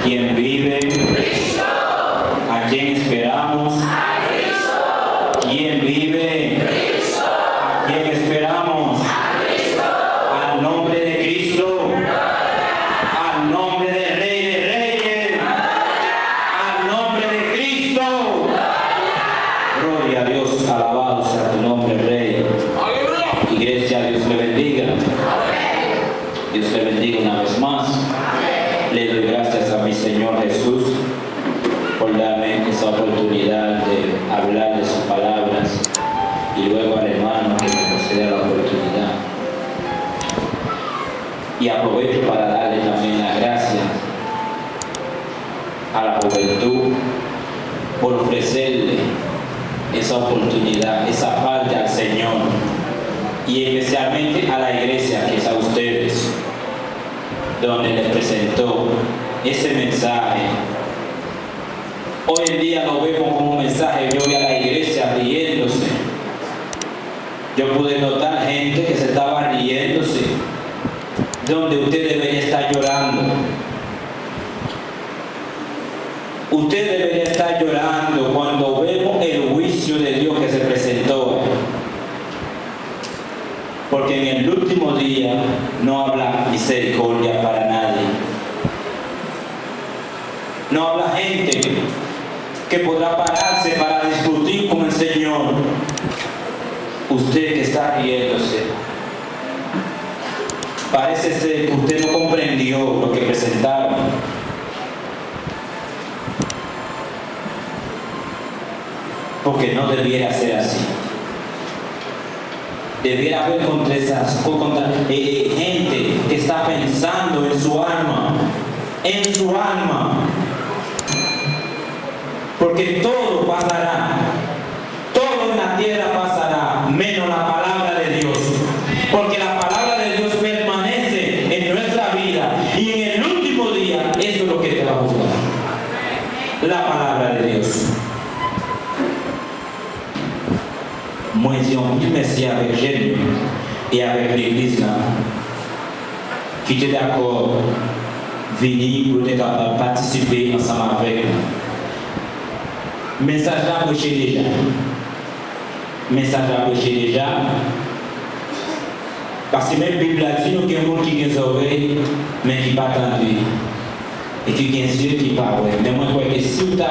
¿Quién vive? Cristo. ¿A quién esperamos? A Cristo. ¿Quién vive? Cristo. ¿A quién esperamos? A Cristo. Al nombre de Cristo. Al nombre del Rey de Reyes. Al nombre de Cristo. Gloria a Dios, alabado sea tu nombre, Rey. Iglesia, Dios le bendiga. Dios le bendiga una vez más. Le doy gracias a mi Señor Jesús por darme esa oportunidad de hablar de sus palabras, y luego al hermano que me concede la oportunidad. Y aprovecho para darle también las gracias a la juventud por ofrecerle esa oportunidad, esa parte al Señor, y especialmente a la iglesia, que es a ustedes, donde les presentó ese mensaje. Hoy en día lo vemos como un mensaje. Yo vi a la iglesia riéndose. Yo pude notar gente que se estaba riéndose, donde usted debería estar llorando. Usted debería estar llorando cuando vemos el juicio de Dios que se presentó. Porque en el último día no habla misericordia para nadie. No habla gente que podrá pararse para discutir con el Señor. Usted que está riéndose, parece ser que usted no comprendió lo que presentaron. Porque no debiera ser así. Debiera haber contra gente que está pensando en su alma. En su alma. Porque todo pasará. Todo en la tierra pasará, menos la palabra de Dios. Porque la palabra de Dios permanece en nuestra vida. Y en el último día, eso es lo que te va a juzgar. La palabra de Dios. Moi, j'ai envie de remercier avec Jésus et avec l'église là, qui était d'accord venir pour être capable de participer ensemble avec nous. Message à prêcher déjà. Message à prêcher déjà. Parce que même la Bible a dit qu'il y a des gens qui ont des oreilles, mais qui ne pas entendu. Et qui ont des yeux qui ne parlent pas. Mais moi, je crois que si vous êtes là,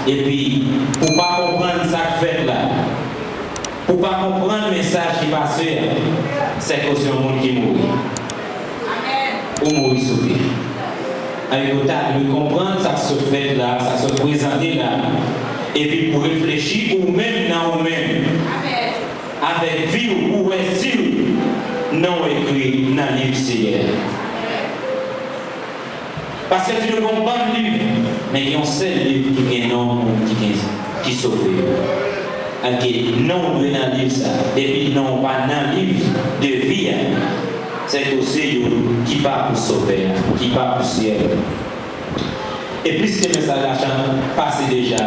et puis, pour ne pas comprendre ça que fait là, pour ne pas comprendre le message qui passe, c'est que c'est un monde qui mourit. Ou mourir sauvé. Avec le temps de comprendre ça se fait là, ça se présente là, et puis pour réfléchir ou même dans vous-même, avec vie ou est sûr, non écrit dans le livre Seigneur. Parce que tu ne comprends pas le livre, mais il y a un seul livre qui est non, qui sauve. Alors non, dans le livre ça, et puis non, pas dans le livre de vie. C'est aussi qui part pour sauver, qui part pour ciel. Et puisque le message passe déjà,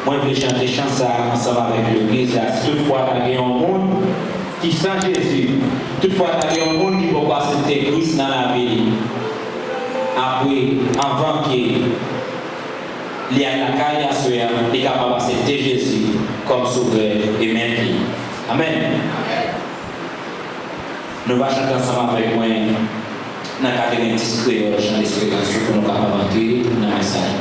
moi je vais chanter chanson ensemble avec l'église. Toutefois, il y a un monde qui sent Jésus. Toutefois, il y a un monde qui peut passer Christ dans la vie. Après, avant qu'il y ait la carrière, il est capable d'accepter Jésus comme sauveur et maître. Amen. Nous allons chanter ensemble avec moi dans le cadre d'un petit créole, chanter ce que pour nous capables d'entrer dans le message.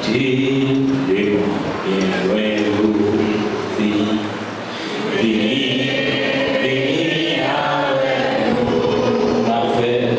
Quittez les mots, bien loin de vous, fini, fini, fini avec nous, l'affaire.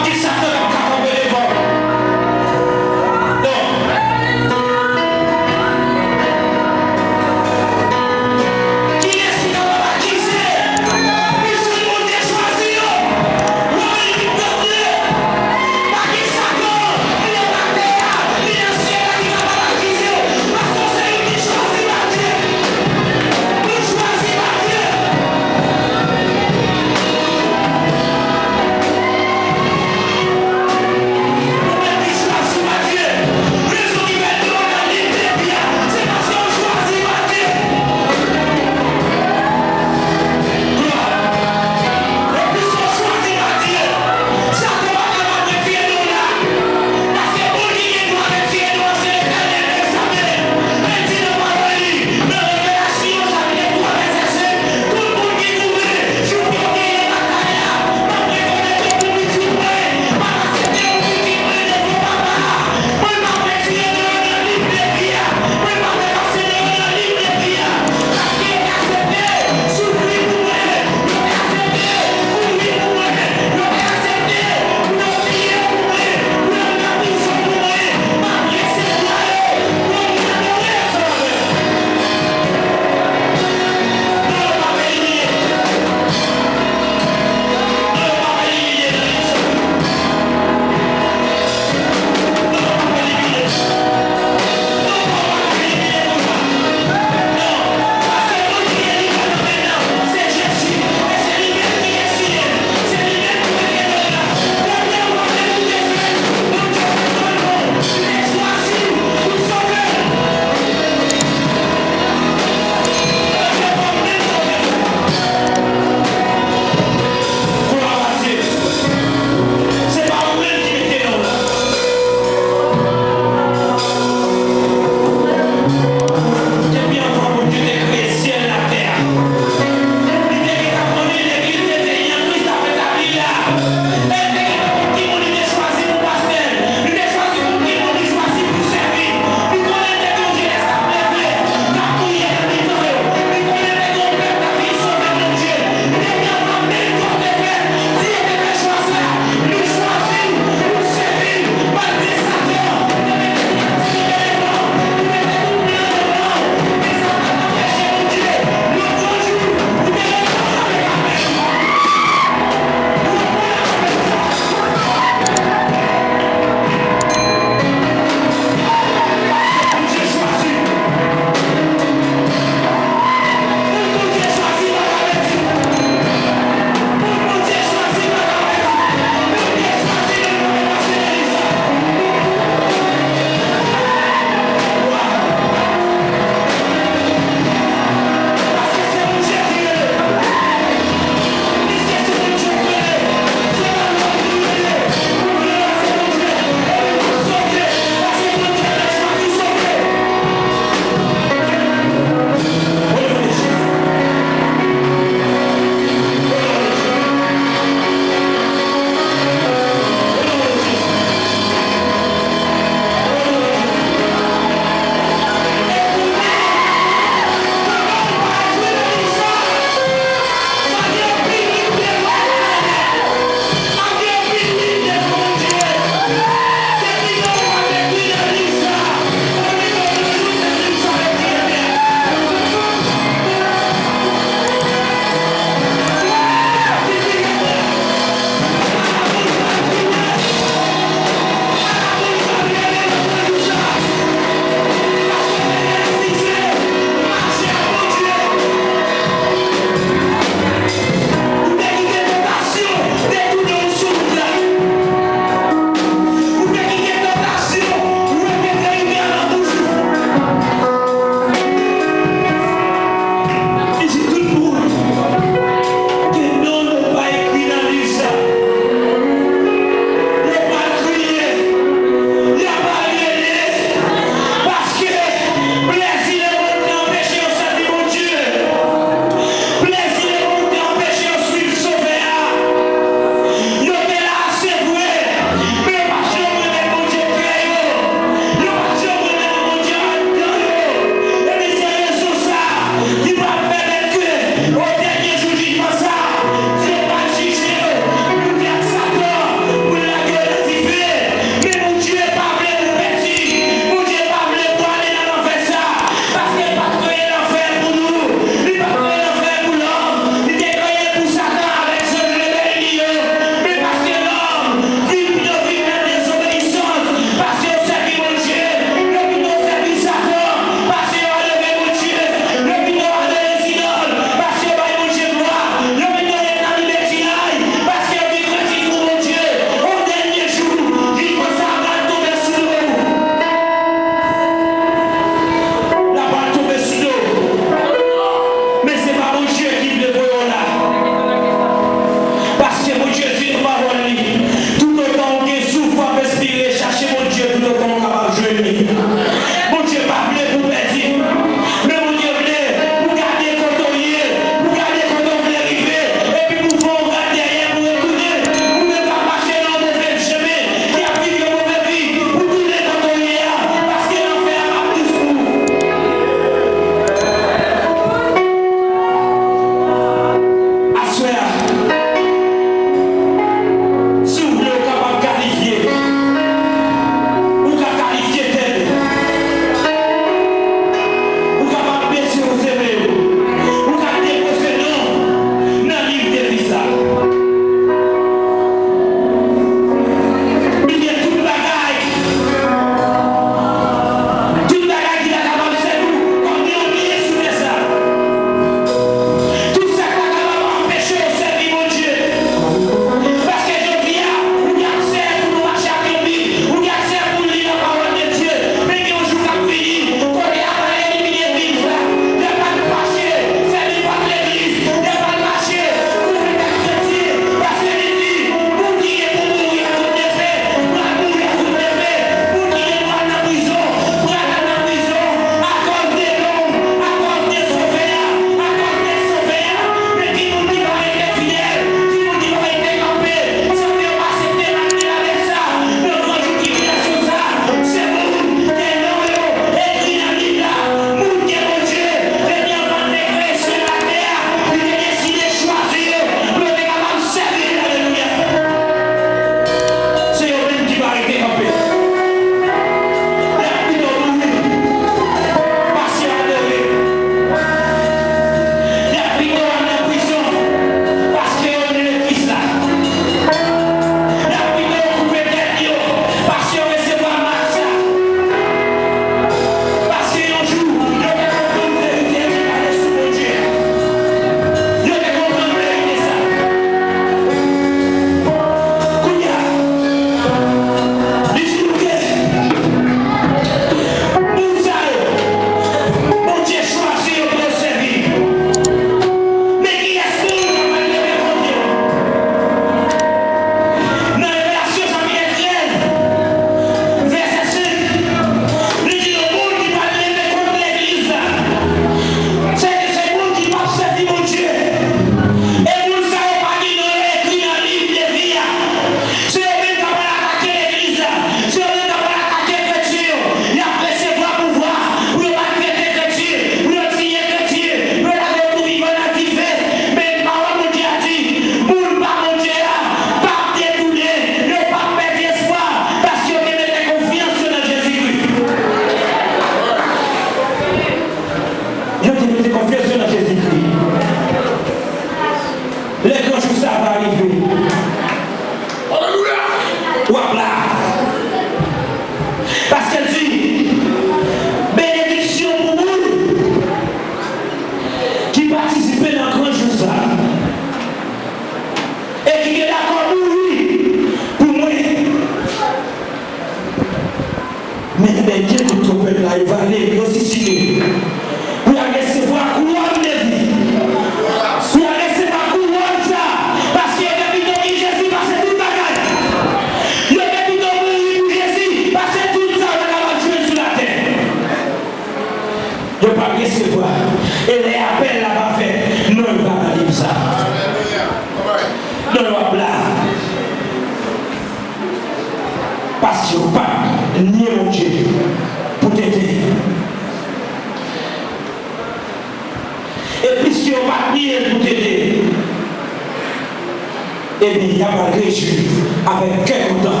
et bien il y a pas de réjouir avec cœur content.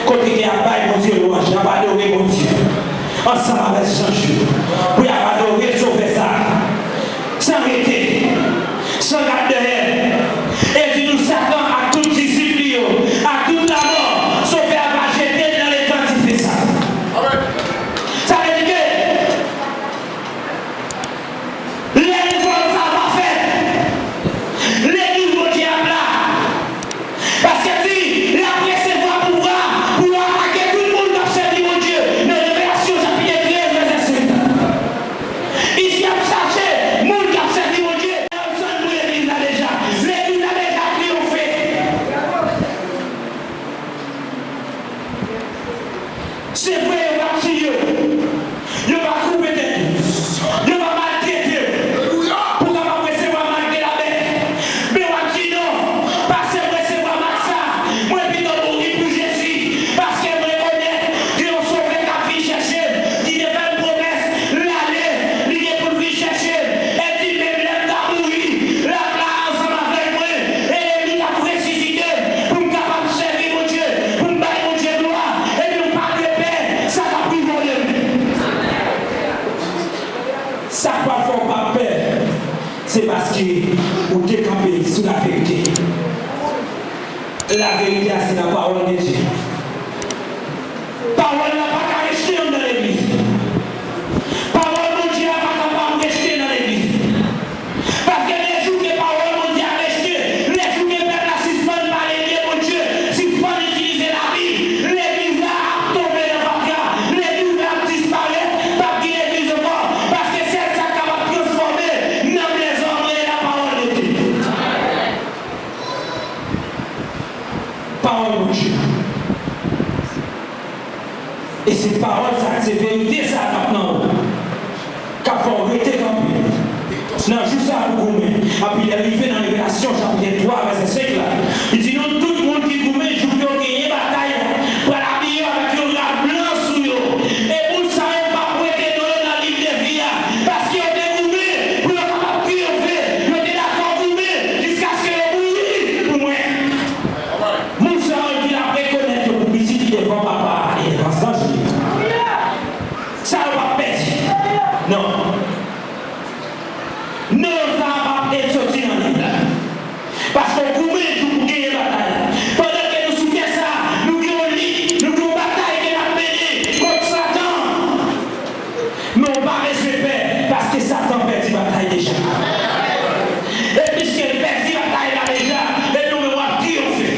Côté qui a bail mon Dieu louange, il a pas adoré mon Dieu. Ensemble avec Jean-Jules, pour adorer sauver ça. Sans rete, sans garder derrière. Et tu nous Satan à tout disciple, à toute la mort, sauver à pas jeter dans les temps qui fait ça. Ça veut dire que les réformes ça va faire. L'église mon Dieu est là. Parce que si la recevoir pouvoir pour attaquer tout le monde qui a servi mon Dieu, dans Révélation chapitre 13, verset 5. Ici a cherché, monde qui a servi mon Dieu. L'église a déjà triomphé. C'est vrai, on va tuer, on va couper tête, on va maltraiter, pour qu'on va recevoir malgré la bête. Mais on va dire non, parce que recevoir mal ça, moi puis non mourir pour Jésus, parce que moi connais que on sauve la vie chercher, qui ne fait une promesse, l'aller, il est pour vie chercher, et dit même l'aime à mourir, la place ensemble avec moi, et il a ressuscité, pour me capable de servir mon Dieu, pour me battre mon Dieu gloire, et puis on parle de paix, ça va plus voler. Ça ne va pas peur, c'est parce que vous êtes campé sur la vérité. La vérité, c'est la parole de Dieu. Parole n'a pas qu'à rester dans l'église. Parole de Dieu n'a pas qu'à rester dans l'église. Parce que les jours que parole de Dieu a resté, les jours que peuple a suspend par les mon Dieu, suspend d'utiliser la vie, l'église a tombé dans votre cas, l'église a disparu, pas qu'il l'église encore, parce que c'est ça qui va transformer dans les hommes et la parole de Dieu. Parole de Dieu. Et ces paroles, ça, c'est vérité, ça maintenant. Qu'à faut arrêter comme non, juste ça pour vous. Et puis il est arrivé dans Révélation, chapitre 3, verset 5 là. Il dit non, tout le monde qui vous met, je vous gagner bataille pour l'habiller avec un drap blanc sous eux. Et vous ne savez pas pour être dans le livre de vie. Parce qu'ils ont dégoûté pour le capable de triompher. Ils ont été d'accord pour vous jusqu'à ce que vous mouriez pour moi. Vous savez qu'il a reconnaître pour visiter devant papa et devant ça. Ça ne va pas perdre. Non. Non, ça va pas être sorti dans l'île. Parce que vous mettez pour gagner la bataille. Pendant que nous soutenons ça, nous gagnons l'île, nous gagnons la bataille qui a mené contre Satan. Mais on va respecter parce que Satan perd la bataille déjà. Et puisqu'il perd la bataille là déjà, et nous nous avons triomphé.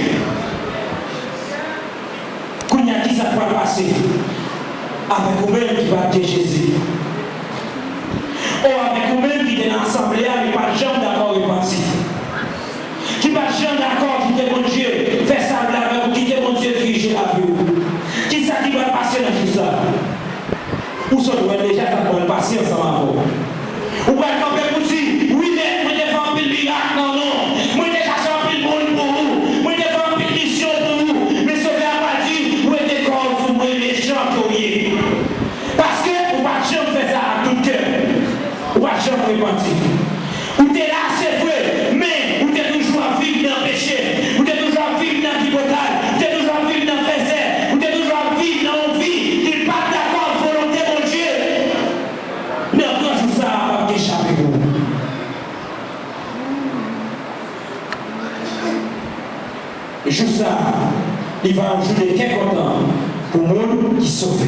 Quand il y a qui ça va passer avec vous-même qui va dire Jésus. Ou avec vous-même qui est dans l'assemblée, mais pas de gens d'accord repentir. Qui pas de gens d'accord qui est mon Dieu, fait ça de la main, qui est mon Dieu, diriger la vie. Qui ça qui va passer dans tout ça? Ou ça doit déjà ça doit passer ensemble avec vous. Ou pas camper pour dire, oui, mais moi j'ai fait un peu de miracle, non, non. Moi j'ai cherché un peu de monde pour vous. Moi j'ai fait un peu de mission pour vous. Mais ça veut pas dire, moi j'ai corps pour moi les gens pour y. Parce que vous pas de gens faire ça à tout cœur. Ou pas jamais repentir. Ou t'es là, c'est vrai, mais ou t'es toujours à vivre dans le péché, ou t'es toujours à vivre dans le pipotage, ou t'es toujours à vivre dans le fesa, ou t'es toujours à vivre dans une vie qui n'est pas d'accord avec la volonté de mon Dieu. Non, quand je ça, on va t'échapper. Juste ça, il va ajouter quelque temps pour le monde qui sauve.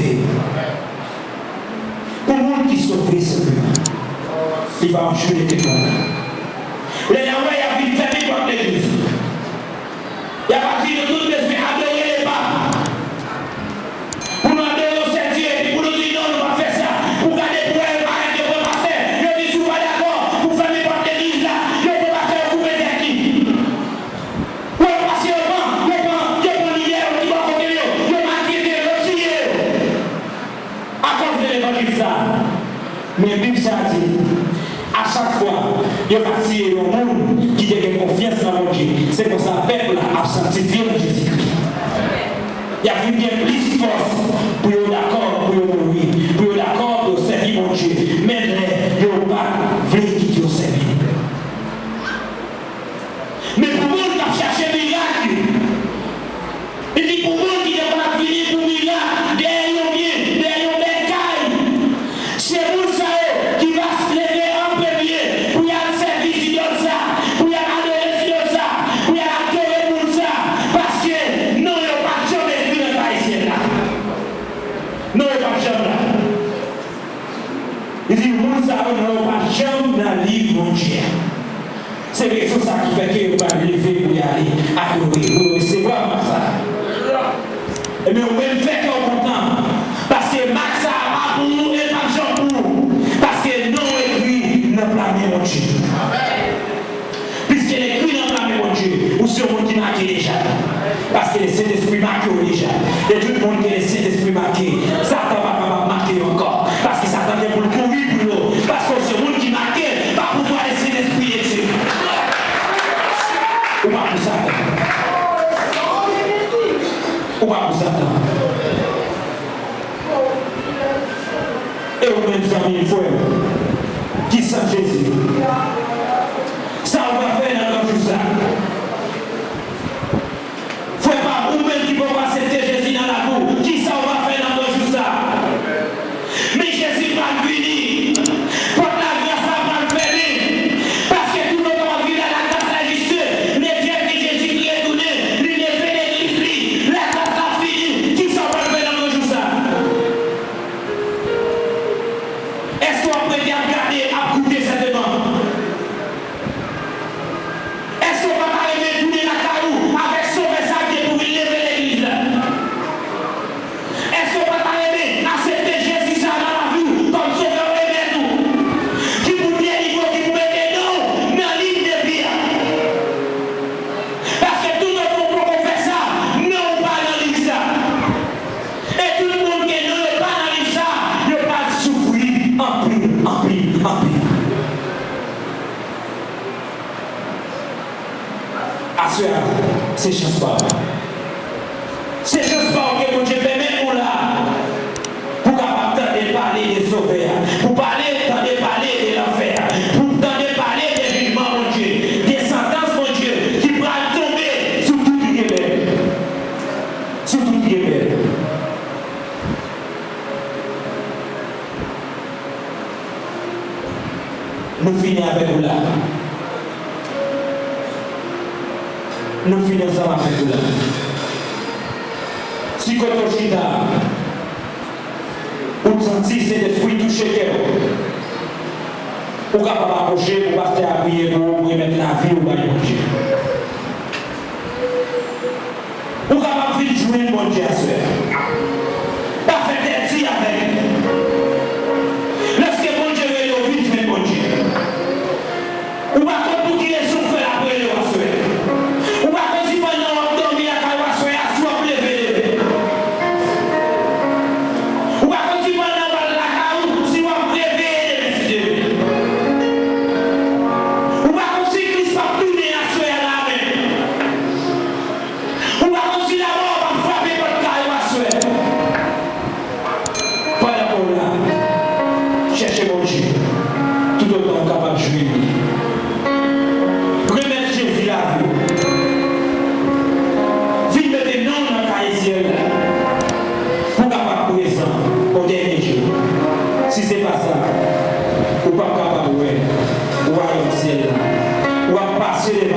Pour le monde qui sauve, simplement. Il va en jouer les témoins. Les Yahweh a vu famille comme l'église. Il y a parti de tout le fait adorer les papes. Pour nous adorer au Saint-Dieu, pour nous dire non, nous va faire ça. Pour garder pour elle, arrêter de passer. Je dis souvent d'accord, pour famille comme l'église là, je peux passer au coupé d'acquis. Pour passer au banc, je prends l'hiver, qui va continuer, je m'inquiéter, je signer. À cause de l'évangile ça. Mais Bible ça dit. À chaque fois, il y a parti au monde qui a confiance dans mon Dieu. C'est pour ça que le peuple a sanctifié Jésus-Christ. Il y a bien plus de force pour être d'accord, pour mourir, pour être d'accord pour servir mon Dieu. Même il n'y a pas de vrai qui servir. Mais pour moi, qui a cherché c'est ça qui fait que vous allez lever pour y aller, adorer. C'est vraiment ça. Et bien, vous même fait qu'on content. Parce que Max a pas pour nous et pas Jean pour nous. Parce que non écrit dans la main de Dieu. Puisqu'il est écrit dans la main de Dieu, ou sur le monde qui marque déjà. Parce que le Saint-Esprit marque déjà. Et tout le monde qui est le Saint-Esprit marqué, Satan va pas marquer encore. Parce que Satan vient pour le courir pour nous. Parce que c'est le monde qui marque, va pouvoir le Saint-Esprit dessus. Ou pas pour Satan. Ou pas pour Satan. Et vous-même, amis, frères, qui sont Jésus. Ça, on va faire dans notre jour ça. Frère, pas vous-même qui peut pas accepter Jésus dans la boue. Qui ça, on va faire dans notre jour ça. Mais Jésus va venir. Pour la grâce, va le faire. Parce que tout le monde vit dans la grâce, la justice. Les dieux que Jésus qui est donné, lui, les fait l'église, la grâce a fini. Qui ça, on va faire dans notre jour ça. Est-ce qu'on peut bien regarder, à goûter cette demande? Est-ce qu'on va pas aimer tourner la carou avec son message pour lever l'église? Est-ce qu'on va pas aimer accepter Jésus ça dans la vie comme sauveur et tout? Qui vous dit niveau, qui vous mettez non, mais en ligne de vie. Parce que tout le monde peut faire ça, non pas dans l'île ça. Et tout le monde qui non pas dans l'île ça, ne pas souffrir en pile. C'est chance pas. C'est chance pas que mon Dieu permet pour là. Pour capable de parler des sauveurs. Pour parler de l'enfer. Pour parler des jugements, mon Dieu. Des sentences, mon Dieu, qui vont tomber sur tout qui est belle. Sur tout qui est belle. Nous finissons avec vous là. Nous finissons avec vous là. Si quand on chita, vous sentez cet esprit touché cœur. Vous capable d'approcher, vous passer à prier pour mettre la vie au bas de Dieu. Vous capable de jouer mon Dieu à soi. Pas faire des tirs avec. Lorsque mon Dieu veut le vite, fait mon Dieu. Ou pas comme pour qu'il est souffert après le roi. Ou pas comme si pendant on dormit à Kawa Soya, soit levé. Ou pas comme si pendant on la Kawa, si on levé. Ou pas comme si Christ va tourner à Soya la main. Ou pas comme si la mort va frapper votre Kawa Soya. Pendant qu'on là, cherchez mon Dieu. Tout autant capable de jouer. Remettre Jésus à vous. Vite mettez non dans le cahier pour capable présent au dernier jour. Si ce n'est pas ça, vous ne pouvez pas capable de voir au ciel. Ou à passer les